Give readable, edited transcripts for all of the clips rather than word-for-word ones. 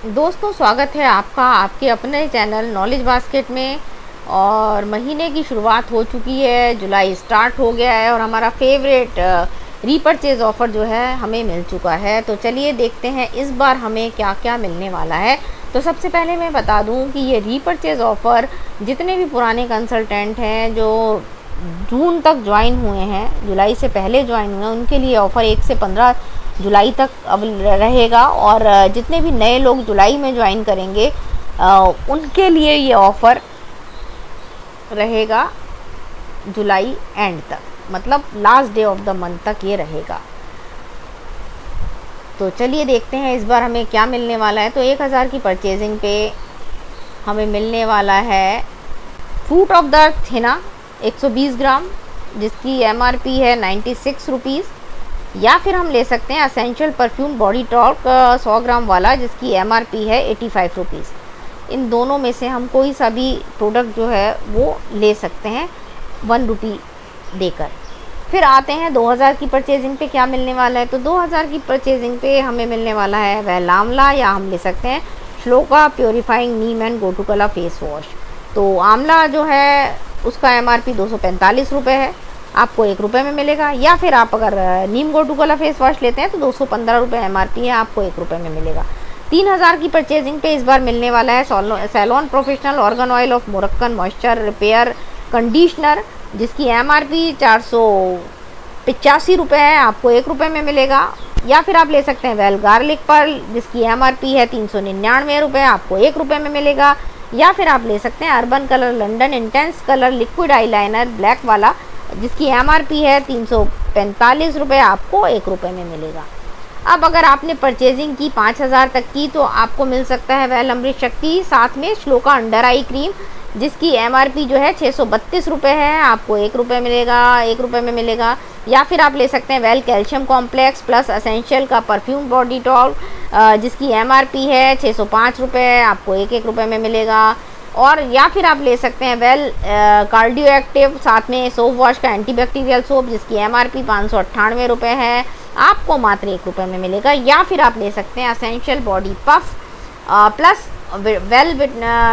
दोस्तों, स्वागत है आपका आपके अपने चैनल नॉलेज बास्केट में। और महीने की शुरुआत हो चुकी है, जुलाई स्टार्ट हो गया है और हमारा फेवरेट रीपर्चेज ऑफ़र जो है हमें मिल चुका है। तो चलिए देखते हैं इस बार हमें क्या क्या मिलने वाला है। तो सबसे पहले मैं बता दूं कि ये रीपर्चेज ऑफ़र जितने भी पुराने कंसल्टेंट हैं जो जून तक ज्वाइन हुए हैं, जुलाई से पहले ज्वाइन हुए हैं, उनके लिए ऑफ़र 1 से 15 जुलाई तक अब रहेगा। और जितने भी नए लोग जुलाई में ज्वाइन करेंगे उनके लिए ये ऑफ़र रहेगा जुलाई एंड तक, मतलब last day of the month तक ये रहेगा। तो चलिए देखते हैं इस बार हमें क्या मिलने वाला है। तो 1000 की परचेजिंग पे हमें मिलने वाला है fruit of the earth Hina 120 ग्राम, जिसकी MRP है 96 रुपीज़। या फिर हम ले सकते हैं असेंशियल परफ्यूम बॉडी टॉक 100 ग्राम वाला, जिसकी MRP है 85 रुपीज़। इन दोनों में से हम कोई सा भी प्रोडक्ट जो है वो ले सकते हैं 1 रुपी देकर। फिर आते हैं 2000 की परचेजिंग पे क्या मिलने वाला है। तो 2000 की परचेजिंग पे हमें मिलने वाला है वह आंवला, या हम ले सकते हैं shloka purifying Neem and gotu कला फेस वॉश। तो आंवला जो है उसका MRP 245 रुपये है, आपको 1 रुपये में मिलेगा। या फिर आप अगर नीम गोटू कला फेस वॉश लेते हैं तो 215 रुपये MRP है, आपको 1 रुपये में मिलेगा। 3000 की परचेजिंग पे इस बार मिलने वाला है salon professional organ oil of Moroccan moisture repair conditioner, जिसकी MRP 485 रुपये है, आपको 1 रुपये में मिलेगा। या फिर आप ले सकते हैं वेल गार्लिक पर्ल, जिसकी MRP है 399 रुपये, आपको 1 रुपये में मिलेगा। या फिर आप ले सकते हैं Urban Color London intense colour liquid eyeliner black वाला, जिसकी MRP है 345 रुपये, आपको 1 रुपये में मिलेगा। अब अगर आपने परचेजिंग की 5000 तक की तो आपको मिल सकता है वेल अमृत शक्ति, साथ में श्लोका अंडर आई क्रीम, जिसकी MRP जो है 632 रुपये है, आपको 1 रुपये मिलेगा, 1 रुपये में मिलेगा। या फिर आप ले सकते हैं well calcium complex plus essential का परफ्यूम बॉडी टॉक, जिसकी MRP है 605 रुपये, आपको 1 रुपये में मिलेगा। और या फिर आप ले सकते हैं वेल कार्डियो एक्टिव, साथ में सोप वॉश का एंटीबैक्टीरियल सोप, जिसकी MRP 598 रुपये है, आपको मात्र 1 रुपये में मिलेगा। या फिर आप ले सकते हैं essential body puff plus well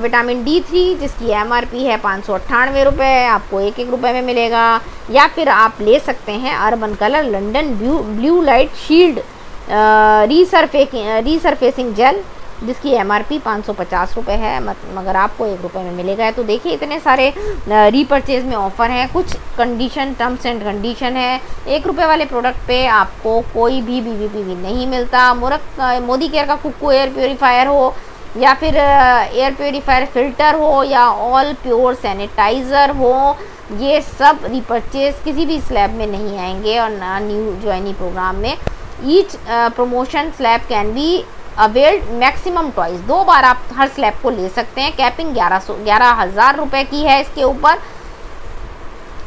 vitamin D3, जिसकी MRP है 598 रुपये, आपको 1 रुपये में मिलेगा। या फिर आप ले सकते हैं Urban Color London blue light shield resurfacing gel, जिसकी MRP 550 रुपये है, मगर आपको 1 रुपये में मिलेगा। तो देखिए इतने सारे रीपरचेज में ऑफ़र हैं, कुछ कंडीशन टर्म्स एंड कंडीशन है। 1 रुपये वाले प्रोडक्ट पे आपको कोई भी BVPV नहीं मिलता। मोदी केयर का कुक्कू एयर प्योरीफायर हो, या फिर एयर प्योरीफायर फ़िल्टर हो, या ऑल प्योर सैनिटाइज़र हो, ये सब रीपरचेज किसी भी स्लैब में नहीं आएंगे। और न्यू ज्वाइनी प्रोग्राम में each promotion slab can be availed maximum twice, 2 बार आप हर स्लैब को ले सकते हैं। कैपिंग 11,000 रुपये की है इसके ऊपर।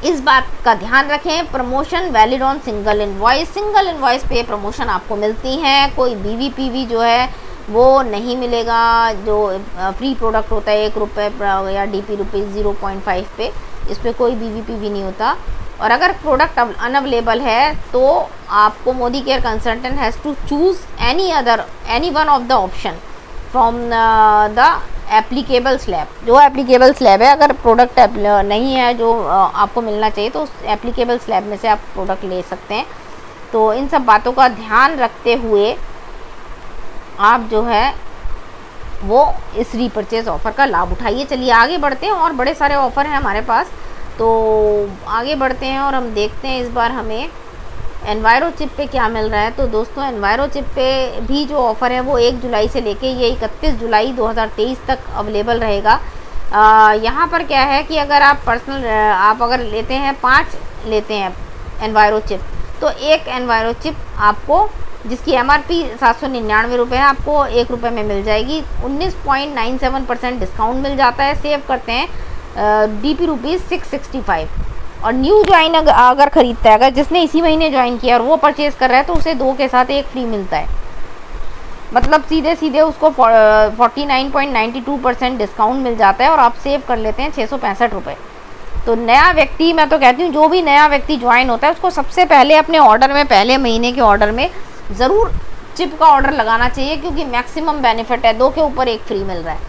इस बात का ध्यान रखें, promotion valid on single invoice पे प्रमोशन आपको मिलती हैं। कोई BVPV जो है वो नहीं मिलेगा। जो फ्री प्रोडक्ट होता है 1 रुपये या DP रुपीज़ 0.5 पे, इस पर कोई BVPV नहीं होता। और अगर प्रोडक्ट अनअवेलेबल है तो आपको Modicare consultant has to choose any one of the option from the applicable slab. जो एप्लीकेबल स्लैब है, अगर प्रोडक्ट नहीं है जो आपको मिलना चाहिए तो उस एप्लीकेबल स्लैब में से आप प्रोडक्ट ले सकते हैं। तो इन सब बातों का ध्यान रखते हुए आप जो है वो इस रीपरचेज ऑफ़र का लाभ उठाइए। चलिए आगे बढ़ते हैं, और बड़े सारे ऑफ़र हैं हमारे पास, तो आगे बढ़ते हैं और हम देखते हैं इस बार हमें एनवायरो चिप पे क्या मिल रहा है। तो दोस्तों, एनवायरो चिप पे भी जो ऑफ़र है वो 1 जुलाई से लेके ये 31 जुलाई 2023 तक अवेलेबल रहेगा। यहाँ पर क्या है कि अगर आप आप अगर लेते हैं 5 लेते हैं एनवायरो चिप, तो एक एनवायरो चिप आपको, जिसकी MRP 799 रुपये है, आपको 1 रुपये में मिल जाएगी। 19.97% डिस्काउंट मिल जाता है। सेव करते हैं DP रुपीज़ 665। और न्यू ज्वाइन अगर ख़रीदता है, अगर जिसने इसी महीने ज्वाइन किया और वो परचेज़ कर रहा है, तो उसे 2 के साथ 1 फ्री मिलता है। मतलब सीधे उसको 49.92% डिस्काउंट मिल जाता है और आप सेव कर लेते हैं 665 रुपये। तो नया व्यक्ति, मैं तो कहती हूँ जो भी नया व्यक्ति ज्वाइन होता है उसको सबसे पहले अपने ऑर्डर में, पहले महीने के ऑर्डर में ज़रूर चिप का ऑर्डर लगाना चाहिए, क्योंकि मैक्सिमम बेनिफिट है, 2 के ऊपर 1 फ्री मिल रहा है।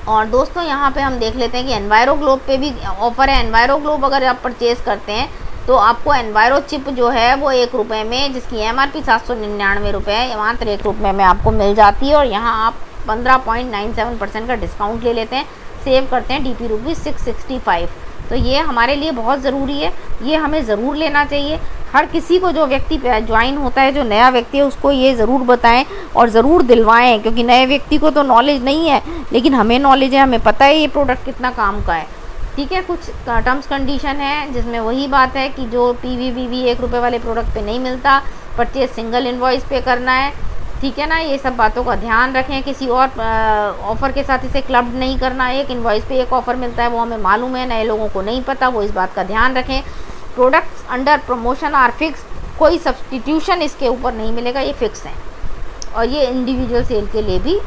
और दोस्तों यहाँ पे हम देख लेते हैं कि एनवायरो ग्लोब पे भी ऑफ़र है। एनवायरो ग्लोब अगर आप परचेज़ करते हैं तो आपको एनवायरो चिप जो है वो 1 रुपये में, जिसकी MRP 799 रुपये है, मात्र 1 रुपये में आपको मिल जाती है। और यहाँ आप 15.97% का डिस्काउंट ले लेते हैं, सेव करते हैं DP रुपीज़ 665। तो ये हमारे लिए बहुत ज़रूरी है, ये हमें ज़रूर लेना चाहिए। हर किसी को, जो व्यक्ति ज्वाइन होता है, जो नया व्यक्ति है, उसको ये ज़रूर बताएं और ज़रूर दिलवाएं, क्योंकि नए व्यक्ति को तो नॉलेज नहीं है, लेकिन हमें नॉलेज है, हमें पता है ये प्रोडक्ट कितना काम का है। ठीक है, कुछ टर्म्स कंडीशन है जिसमें वही बात है कि जो PVVV 1 रुपये वाले प्रोडक्ट पे नहीं मिलता, परचेज सिंगल इनवॉइस पे करना है। ठीक है ना, ये सब बातों का ध्यान रखें। किसी और ऑफ़र के साथ इसे क्लब नहीं करना। एक इनवॉइस पे एक ऑफ़र मिलता है, वो हमें मालूम है, नए लोगों को नहीं पता, वो इस बात का ध्यान रखें। Products under promotion are fix, कोई सब्सटीट्यूशन इसके ऊपर नहीं मिलेगा, ये फ़िक्स हैं और ये इंडिविजुअल सेल के लिए भी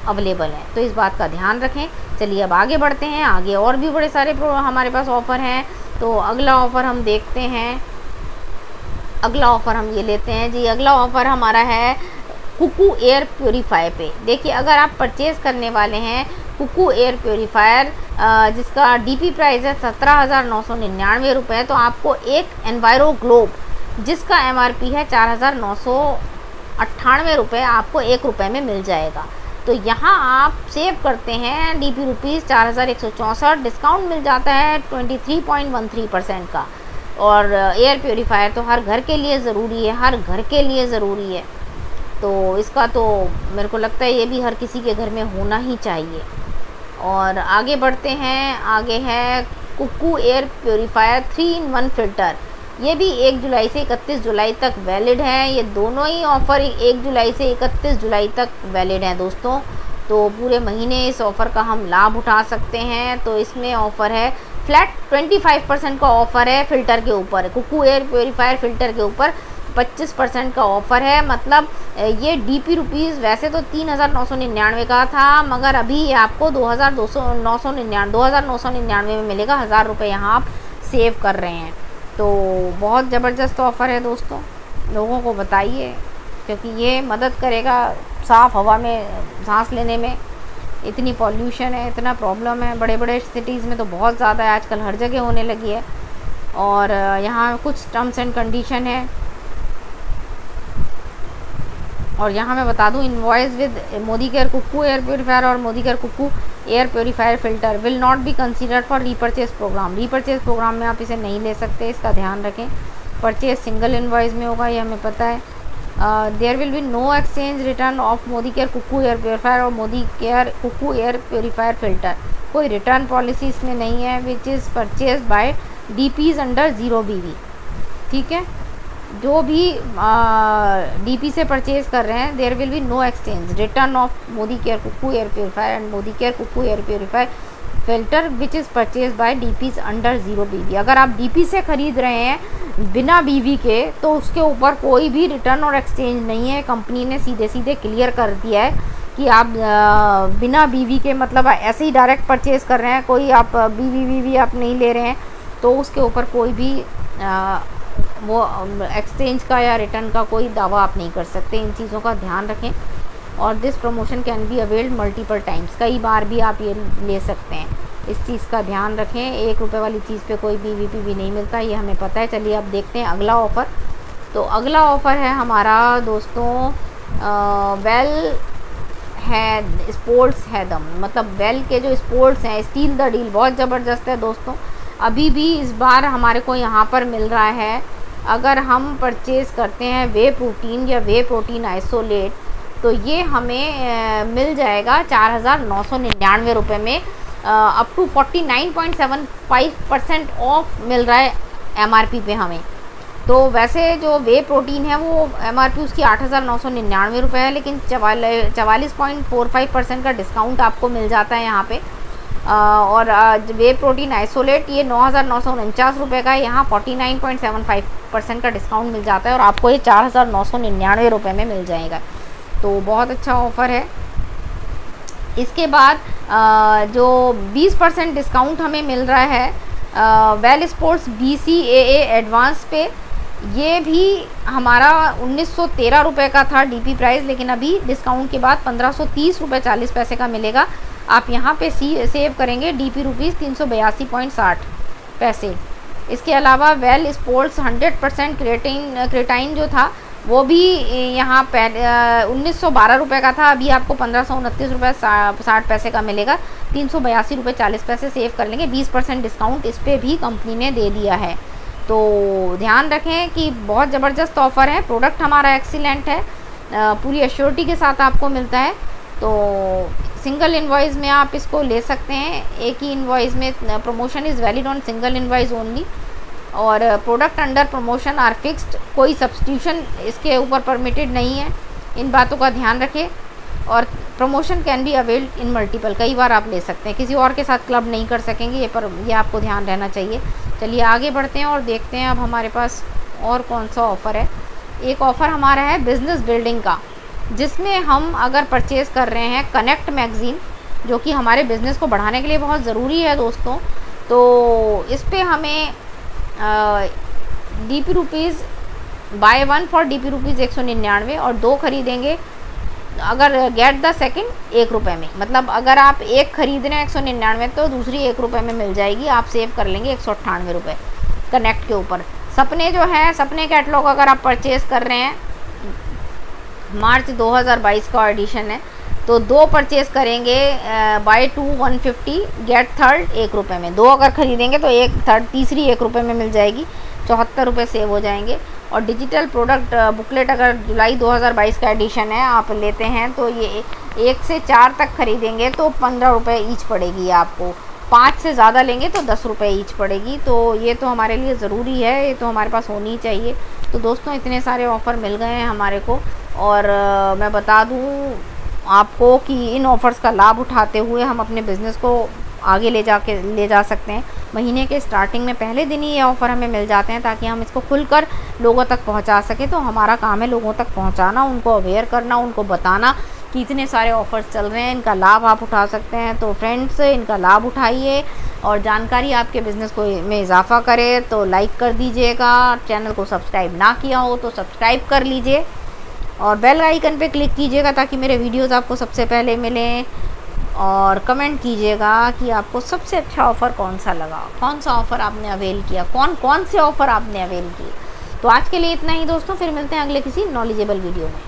अवेलेबल है, तो इस बात का ध्यान रखें। चलिए अब आगे बढ़ते हैं, आगे और भी बड़े सारे हमारे पास ऑफ़र हैं। तो अगला ऑफ़र हम देखते हैं, अगला ऑफ़र हम ये लेते हैं जी। अगला ऑफ़र हमारा है कुकू एयर प्योरीफायर पे। देखिए, अगर आप परचेज़ करने वाले हैं कुकू एयर प्योरीफायर जिसका DP प्राइस है 17,999 रुपये, तो आपको एक एनवायरो ग्लोब जिसका MRP है 4,998 रुपये, आपको 1 रुपये में मिल जाएगा। तो यहाँ आप सेव करते हैं DP रुपीज़ 4,164, डिस्काउंट मिल जाता है 23.13% का। और एयर प्योरीफायर तो हर घर के लिए ज़रूरी है, हर घर के लिए ज़रूरी है, तो इसका तो मेरे को लगता है ये भी हर किसी के घर में होना ही चाहिए। और आगे बढ़ते हैं, आगे है Kuku air purifier 3-in-1 filter. ये भी 1 जुलाई से 31 जुलाई तक वैलिड है। ये दोनों ही ऑफ़र 1 जुलाई से 31 जुलाई तक वैलिड हैं दोस्तों, तो पूरे महीने इस ऑफ़र का हम लाभ उठा सकते हैं। तो इसमें ऑफ़र है फ्लैट 25% का ऑफ़र है फ़िल्टर के ऊपर, कुकू एयर प्योरीफायर फ़िल्टर के ऊपर 25% का ऑफ़र है। मतलब ये DP रुपीज़ वैसे तो 3,999 का था, मगर अभी आपको 2,999 में मिलेगा। 1,000 रुपये यहाँ आप सेव कर रहे हैं, तो बहुत ज़बरदस्त ऑफ़र है दोस्तों, लोगों को बताइए, क्योंकि ये मदद करेगा साफ़ हवा में सांस लेने में। इतनी पॉल्यूशन है, इतना प्रॉब्लम है, बड़े बड़े सिटीज़ में तो बहुत ज़्यादा है, आजकल हर जगह होने लगी है। और यहाँ कुछ टर्म्स एंड कंडीशन है। और यहाँ मैं बता दूँ, invoice with Modi care Cuckoo air purifier और Modi care Cuckoo air purifier filter will not be considered for repurchase program. Repurchase program में आप इसे नहीं ले सकते, इसका ध्यान रखें। परचेज सिंगल इनवॉइस में होगा, ये हमें पता है। There will be no exchange return of Modi care Cuckoo air purifier और Modi care Cuckoo air purifier filter. कोई रिटर्न पॉलिसी इसमें नहीं है, which is purchase by DPs under 0 BV। ठीक है, जो भी DP से परचेज़ कर रहे हैं, there will be no exchange return of Modi care Cuckoo air purifier and Modi care Cuckoo air purifier filter which is purchase by DPs under 0 BV। अगर आप DP से ख़रीद रहे हैं बिना BV के, तो उसके ऊपर कोई भी रिटर्न और एक्सचेंज नहीं है। कंपनी ने सीधे सीधे क्लियर कर दिया है कि आप बिना BV के, मतलब ऐसे ही डायरेक्ट परचेज़ कर रहे हैं, कोई आप BV आप नहीं ले रहे हैं, तो उसके ऊपर कोई भी वो एक्सचेंज का या रिटर्न का कोई दावा आप नहीं कर सकते। इन चीज़ों का ध्यान रखें। और this promotion can be availed multiple times, कई बार भी आप ये ले सकते हैं, इस चीज़ का ध्यान रखें। 1 रुपये वाली चीज़ पे कोई BVPV नहीं मिलता, ये हमें पता है। चलिए अब देखते हैं अगला ऑफ़र। तो अगला ऑफ़र है हमारा दोस्तों वेल है स्पोर्ट्स है दम, मतलब वेल के जो स्पोर्ट्स हैं, स्टील द डील, बहुत ज़बरदस्त है दोस्तों। अभी भी इस बार हमारे को यहाँ पर मिल रहा है, अगर हम परचेज़ करते हैं वे प्रोटीन या वे प्रोटीन आइसोलेट, तो ये हमें मिल जाएगा 4,999 रुपये में, अप टू 49.75% ऑफ मिल रहा है MRP पे हमें। तो वैसे जो वे प्रोटीन है वो MRP उसकी 8,999 रुपये है, लेकिन 44.45% का डिस्काउंट आपको मिल जाता है यहाँ पे। और वे प्रोटीन आइसोलेट ये 9,949 रुपये का है, यहाँ 49.75% का डिस्काउंट मिल जाता है और आपको ये 4,999 रुपये में मिल जाएगा। तो बहुत अच्छा ऑफ़र है। इसके बाद जो 20% डिस्काउंट हमें मिल रहा है वेल स्पोर्ट्स BCAA एडवांस पे, ये भी हमारा 1913 रुपये का था डीपी प्राइस, लेकिन अभी डिस्काउंट के बाद 1530 रुपये 40 पैसे का मिलेगा। आप यहाँ पे सेव करेंगे डीपी रुपीज़ 382.60 पैसे। इसके अलावा वेल स्पोर्ट्स 100% क्रेटाइन जो था वो भी यहाँ 1912 रुपये का था, अभी आपको 1529 रुपये 60 पैसे का मिलेगा। 382 रुपये 40 पैसे सेव कर लेंगे। 20% डिस्काउंट इस पर भी कंपनी ने दे दिया है। तो ध्यान रखें कि बहुत ज़बरदस्त ऑफ़र है, प्रोडक्ट हमारा एक्सीलेंट है, पूरी एश्योरिटी के साथ आपको मिलता है। तो सिंगल इनवॉइस में आप इसको ले सकते हैं, एक ही इनवॉइस में। Promotion is valid on single invoice only, और product under promotion are fixed, कोई सब्सटीट्यूशन इसके ऊपर परमिटेड नहीं है। इन बातों का ध्यान रखें। और promotion can be availed in multiple, कई बार आप ले सकते हैं, किसी और के साथ क्लब नहीं कर सकेंगे, ये आपको ध्यान रहना चाहिए। चलिए आगे बढ़ते हैं और देखते हैं अब हमारे पास और कौन सा ऑफ़र है। एक ऑफ़र हमारा है बिज़नेस बिल्डिंग का, जिसमें हम अगर परचेज़ कर रहे हैं कनेक्ट मैगज़ीन, जो कि हमारे बिज़नेस को बढ़ाने के लिए बहुत ज़रूरी है दोस्तों, तो इस पर हमें DP rupees buy 1 for DP rupees 199, और 2 खरीदेंगे अगर गेट द सेकंड 1 रुपये में। मतलब अगर आप एक खरीद रहे हैं 199 तो दूसरी 1 रुपये में मिल जाएगी। आप सेव कर लेंगे 198 रुपये कनेक्ट के ऊपर। सपने जो है, सपने कैटलॉग अगर आप परचेज़ कर रहे हैं, मार्च 2022 का एडिशन है, तो 2 परचेज़ करेंगे बाय 2 150 गेट थर्ड 1 रुपये में। 2 अगर खरीदेंगे तो एक थर्ड तीसरी 1 रुपये में मिल जाएगी, 74 रुपये सेव हो जाएंगे। और डिजिटल प्रोडक्ट बुकलेट अगर जुलाई 2022 का एडिशन है आप लेते हैं, तो ये 1 से 4 तक खरीदेंगे तो 15 रुपये ईच पड़ेगी आपको। 5 से ज़्यादा लेंगे तो 10 रुपये ईच पड़ेगी। तो ये तो हमारे लिए ज़रूरी है, ये तो हमारे पास होनी ही चाहिए। तो दोस्तों इतने सारे ऑफ़र मिल गए हैं हमारे को, और मैं बता दूँ आपको कि इन ऑफ़र्स का लाभ उठाते हुए हम अपने बिज़नेस को आगे ले जा सकते हैं। महीने के स्टार्टिंग में पहले दिन ही ये ऑफ़र हमें मिल जाते हैं, ताकि हम इसको खुलकर लोगों तक पहुंचा सकें। तो हमारा काम है लोगों तक पहुंचाना, उनको अवेयर करना, उनको बताना कि इतने सारे ऑफ़र्स चल रहे हैं, इनका लाभ आप उठा सकते हैं। तो फ्रेंड्स इनका लाभ उठाइए और जानकारी आपके बिज़नेस को में इजाफ़ा करे। तो लाइक कर दीजिएगा, चैनल को सब्सक्राइब ना किया हो तो सब्सक्राइब कर लीजिए, और बेल आइकन पे क्लिक कीजिएगा ताकि मेरे वीडियोज़ आपको सबसे पहले मिलें। और कमेंट कीजिएगा कि आपको सबसे अच्छा ऑफ़र कौन सा लगा, कौन सा ऑफ़र आपने अवेल किया, कौन से ऑफ़र आपने अवेल किए। तो आज के लिए इतना ही दोस्तों, फिर मिलते हैं अगले किसी नॉलेजेबल वीडियो में।